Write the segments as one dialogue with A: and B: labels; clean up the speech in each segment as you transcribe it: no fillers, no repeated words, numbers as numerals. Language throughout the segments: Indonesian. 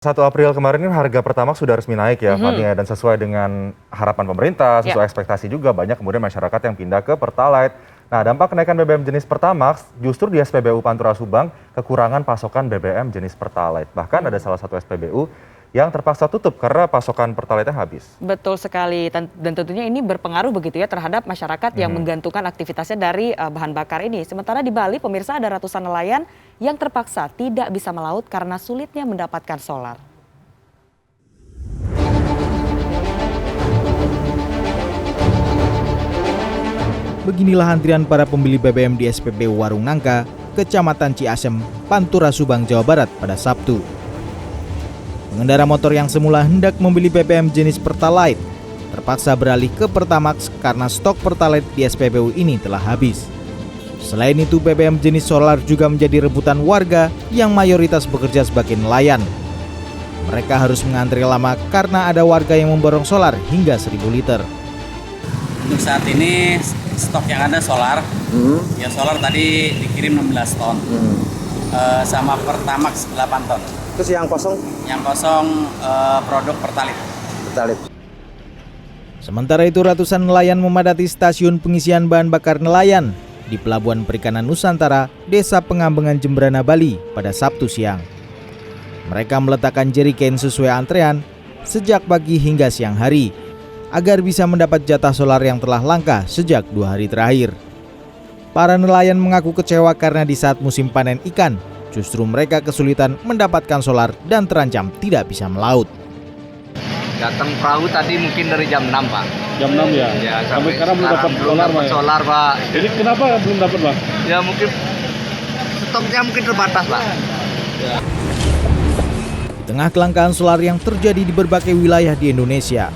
A: 1 April kemarin kan harga Pertamax sudah resmi naik ya, Fani ya, dan sesuai dengan harapan pemerintah, sesuai ekspektasi juga banyak kemudian masyarakat yang pindah ke Pertalite. Nah, dampak kenaikan BBM jenis Pertamax justru di SPBU Pantura Subang kekurangan pasokan BBM jenis Pertalite. Bahkan ada salah satu SPBU yang terpaksa tutup karena pasokan Pertalite-nya habis.
B: Betul sekali, dan tentunya ini berpengaruh begitu ya terhadap masyarakat yang menggantungkan aktivitasnya dari bahan bakar ini. Sementara di Bali, pemirsa, ada ratusan nelayan yang terpaksa tidak bisa melaut karena sulitnya mendapatkan solar.
C: Beginilah antrian para pembeli BBM di SPBU Warung Nangka, Kecamatan Ciasem, Pantura Subang, Jawa Barat pada Sabtu. Pengendara motor yang semula hendak membeli BBM jenis Pertalite terpaksa beralih ke Pertamax karena stok Pertalite di SPBU ini telah habis. Selain itu, BBM jenis solar juga menjadi rebutan warga yang mayoritas bekerja sebagai nelayan. Mereka harus mengantri lama karena ada warga yang memborong solar hingga 1.000 liter.
D: Untuk saat ini stok yang ada solar, ya solar tadi dikirim 16 ton, sama Pertamax 8 ton.
E: Terus yang kosong?
D: Yang kosong produk Pertalite.
C: Sementara itu, ratusan nelayan memadati stasiun pengisian bahan bakar nelayan di Pelabuhan Perikanan Nusantara, Desa Pengambengan, Jembrana, Bali pada Sabtu siang. Mereka meletakkan jerigen sesuai antrean sejak pagi hingga siang hari agar bisa mendapat jatah solar yang telah langka sejak 2 hari terakhir. Para nelayan mengaku kecewa karena di saat musim panen ikan, justru mereka kesulitan mendapatkan solar dan terancam tidak bisa melaut.
F: Datang perahu tadi mungkin dari jam 6, Pak.
G: Jam 6 ya?
F: Ya,
G: sampai sekarang belum dapat
F: solar, Pak.
G: Jadi kenapa belum dapat, Pak?
F: Ya mungkin stoknya mungkin terbatas, Pak.
C: Di tengah kelangkaan solar yang terjadi di berbagai wilayah di Indonesia,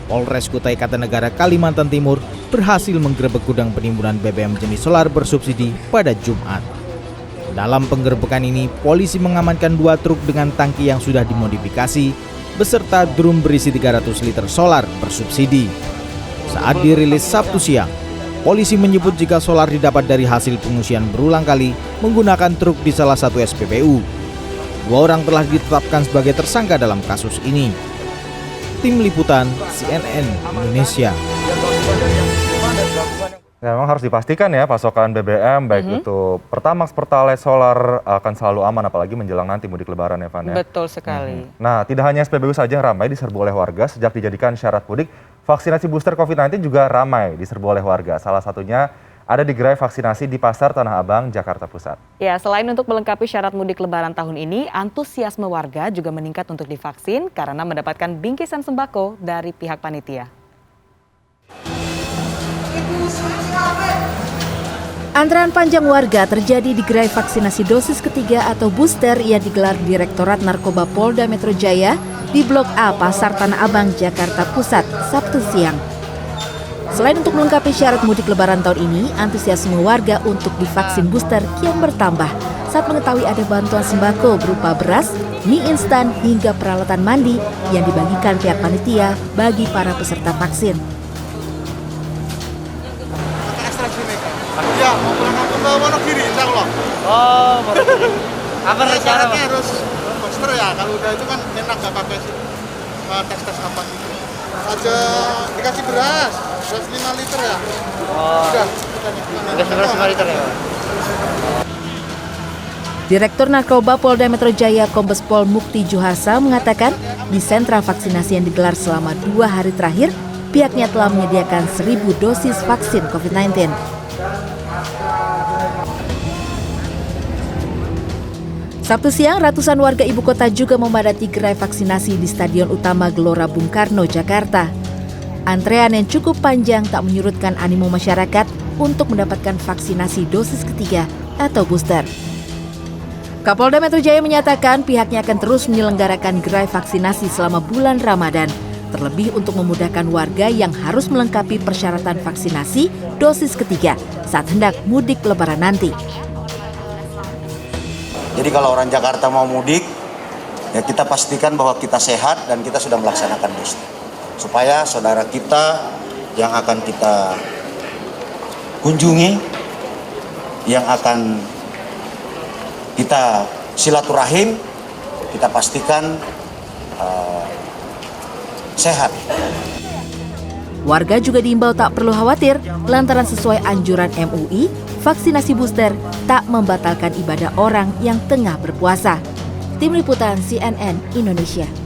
C: Polres Kutai Kartanegara, Kalimantan Timur berhasil menggerebek gudang penimbunan BBM jenis solar bersubsidi pada Jumat. Dalam penggerebekan ini, polisi mengamankan 2 truk dengan tangki yang sudah dimodifikasi beserta drum berisi 300 liter solar bersubsidi. Saat dirilis Sabtu siang, polisi menyebut jika solar didapat dari hasil pengisian berulang kali menggunakan truk di salah satu SPBU. 2 orang telah ditetapkan sebagai tersangka dalam kasus ini. Tim Liputan CNN Indonesia.
A: Ya, memang harus dipastikan ya pasokan BBM baik itu Pertamax, Pertalite, solar akan selalu aman apalagi menjelang nanti mudik lebaran ya, Van ya.
B: Betul sekali.
A: Nah, tidak hanya SPBU saja yang ramai diserbu oleh warga sejak dijadikan syarat mudik, vaksinasi booster COVID-19 juga ramai diserbu oleh warga. Salah satunya ada di gerai vaksinasi di Pasar Tanah Abang, Jakarta Pusat.
B: Ya, selain untuk melengkapi syarat mudik lebaran tahun ini, antusiasme warga juga meningkat untuk divaksin karena mendapatkan bingkisan sembako dari pihak panitia.
H: Antrean panjang warga terjadi di gerai vaksinasi dosis ketiga atau booster yang digelar Direktorat Narkoba Polda Metro Jaya di Blok A Pasar Tanah Abang, Jakarta Pusat, Sabtu siang. Selain untuk melengkapi syarat mudik lebaran tahun ini, antusiasme warga untuk divaksin booster kian bertambah saat mengetahui ada bantuan sembako berupa beras, mie instan, hingga peralatan mandi yang dibagikan pihak panitia bagi para peserta vaksin.
I: Ya, mau berangkat ke Wonogiri, insya Allah.
F: Oh, apa rencana, Pak?
I: Harus booster ya, kalau udah itu kan enak nggak pakai tes apa gitu. Aja dikasih beras 5 liter ya.
F: Oh,
I: Udah
F: beras 5 liter ya, Pak?
H: Direktur Narkoba Polda Metro Jaya Kombes Pol Mukti Juharsa mengatakan di sentra vaksinasi yang digelar selama 2 hari terakhir, pihaknya telah menyediakan 1.000 dosis vaksin COVID-19. Sabtu siang, ratusan warga ibu kota juga memadati gerai vaksinasi di Stadion Utama Gelora Bung Karno, Jakarta. Antrean yang cukup panjang tak menyurutkan animo masyarakat untuk mendapatkan vaksinasi dosis ketiga atau booster. Kapolda Metro Jaya menyatakan pihaknya akan terus menyelenggarakan gerai vaksinasi selama bulan Ramadan, terlebih untuk memudahkan warga yang harus melengkapi persyaratan vaksinasi dosis ketiga saat hendak mudik lebaran nanti.
E: Jadi kalau orang Jakarta mau mudik, ya kita pastikan bahwa kita sehat dan kita sudah melaksanakan booster. Supaya saudara kita yang akan kita kunjungi, yang akan kita silaturahim, kita pastikan sehat.
H: Warga juga diimbau tak perlu khawatir lantaran sesuai anjuran MUI, vaksinasi booster tak membatalkan ibadah orang yang tengah berpuasa. Tim Liputan CNN Indonesia.